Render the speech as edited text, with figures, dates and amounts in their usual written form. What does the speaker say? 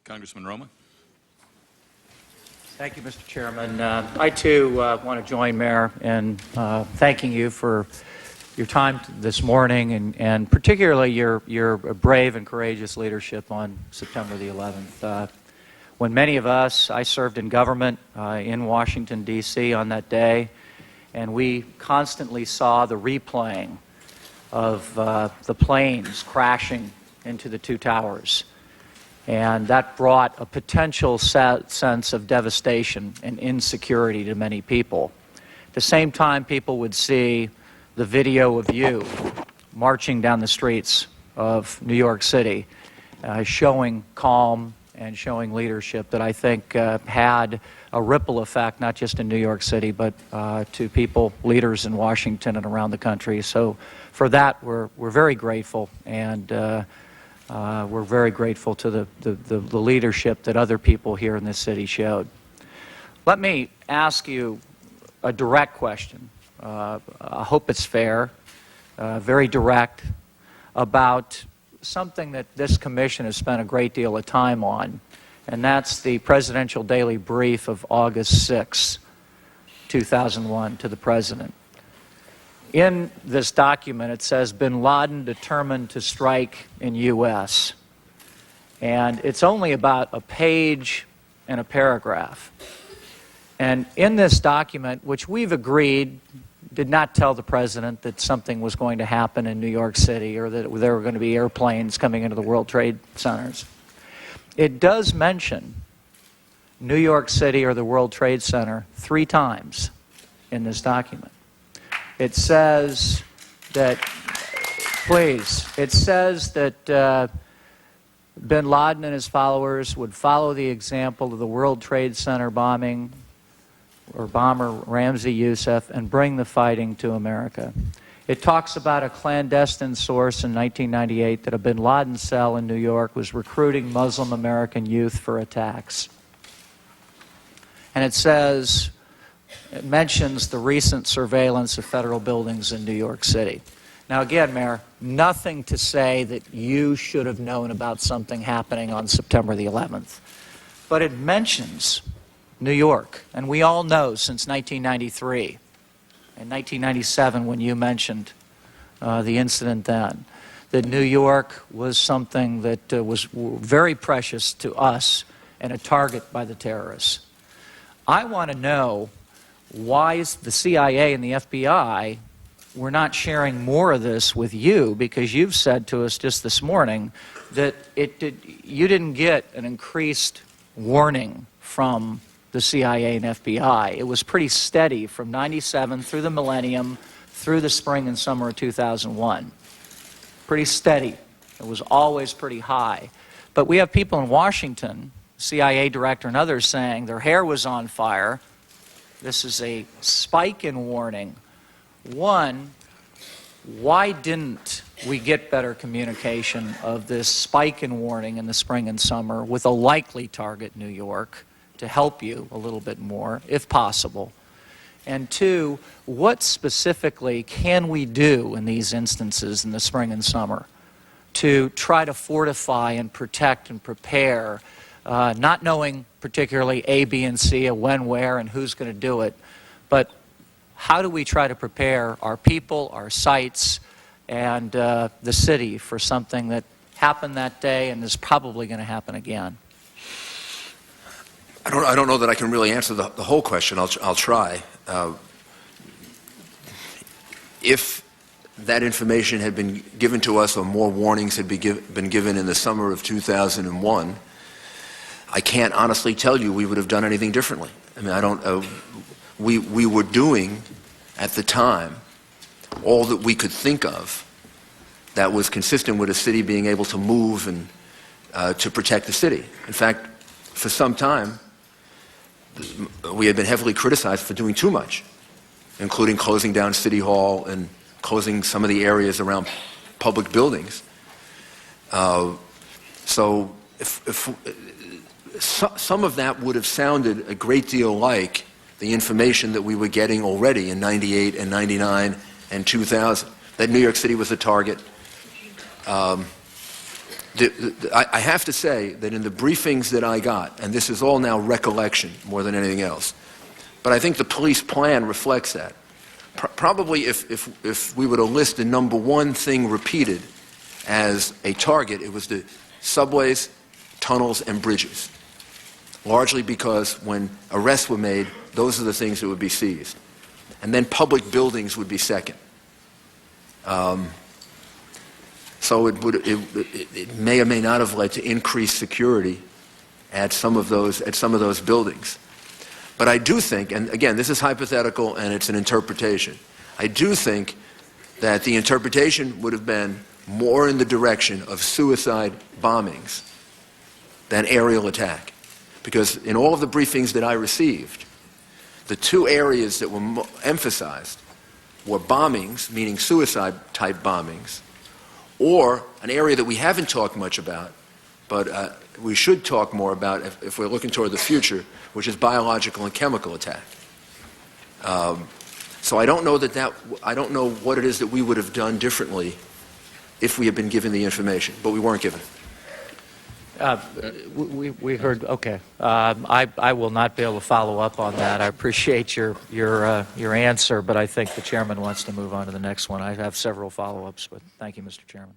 Congressman Roemer. Thank you, Mr. Chairman. I, too, want to join Mayor in thanking you for your time this morning and particularly your brave and courageous leadership on September the 11th. When many of us, I served in government in Washington, D.C. on that day, and we constantly saw the replaying of the planes crashing into the two towers. And that brought a potential sense of devastation and insecurity to many people. At the same time, people would see the video of you marching down the streets of New York City, showing calm and showing leadership that I think had a ripple effect, not just in New York City, but to people, leaders in Washington and around the country. So for that, we're very grateful, and we're very grateful to the leadership that other people here in this city showed. Let me ask you a direct question. I hope it's fair, very direct, about something that this commission has spent a great deal of time on, and that's the Presidential Daily Brief of August 6, 2001, to the President. In this document, it says, bin Laden determined to strike in U.S. And it's only about a page and a paragraph. And in this document, which we've agreed did not tell the President that something was going to happen in New York City or that there were going to be airplanes coming into the World Trade Centers, it does mention New York City or the World Trade Center 3 times in this document. It says that, it says that bin Laden and his followers would follow the example of the World Trade Center bombing or bomber Ramzi Youssef and bring the fighting to America. It talks about a clandestine source in 1998 that a bin Laden cell in New York was recruiting Muslim American youth for attacks. And it says, it mentions the recent surveillance of federal buildings in New York City. Now again, Mayor, nothing to say that you should have known about something happening on September the 11th. But it mentions New York, and we all know since 1993 and 1997 when you mentioned the incident then, that New York was something that was very precious to us and a target by the terrorists. I want to know why the CIA and the FBI were not sharing more of this with you, because you've said to us just this morning that you didn't get an increased warning from the CIA and FBI. It was pretty steady from '97 through the millennium, through the spring and summer of 2001. Pretty steady. It was always pretty high. But we have people in Washington, CIA director and others, saying their hair was on fire. This is a spike in warning. One, why didn't we get better communication of this spike in warning in the spring and summer with a likely target, New York, to help you a little bit more, if possible? And two, what specifically can we do in these instances in the spring and summer to try to fortify and protect and prepare, not knowing particularly A, B, and C, when, where, and who's going to do it, but how do we try to prepare our people, our sites, and the city for something that happened that day and is probably going to happen again? I don't know that I can really answer the whole question. I'll try. If that information had been given to us or more warnings had been given in the summer of 2001, I can't honestly tell you we would have done anything differently. I mean, we were doing at the time all that we could think of that was consistent with a city being able to move and to protect the city. In fact, for some time, we had been heavily criticized for doing too much, including closing down City Hall and closing some of the areas around public buildings. So some of that would have sounded a great deal like the information that we were getting already in '98 and '99 and 2000, that New York City was a target. I have to say that in the briefings that I got, and this is all now recollection more than anything else, but I think the police plan reflects that. Probably if we were to list the number one thing repeated as a target, it was the subways, tunnels, and bridges. Largely because when arrests were made, those are the things that would be seized. And then public buildings would be second. So it may or may not have led to increased security at some of those buildings. But I do think, and again, this is hypothetical and it's an interpretation, I do think that the interpretation would have been more in the direction of suicide bombings than aerial attack. Because in all of the briefings that I received, the two areas that were emphasized were bombings, meaning suicide-type bombings, or an area that we haven't talked much about, but we should talk more about if we're looking toward the future, which is biological and chemical attack. So I don't know I don't know what it is that we would have done differently if we had been given the information, but we weren't given it. We heard. Okay. I will not be able to follow up on that. I appreciate your answer, but I think the chairman wants to move on to the next one. I have several follow-ups, but thank you, Mr. Chairman.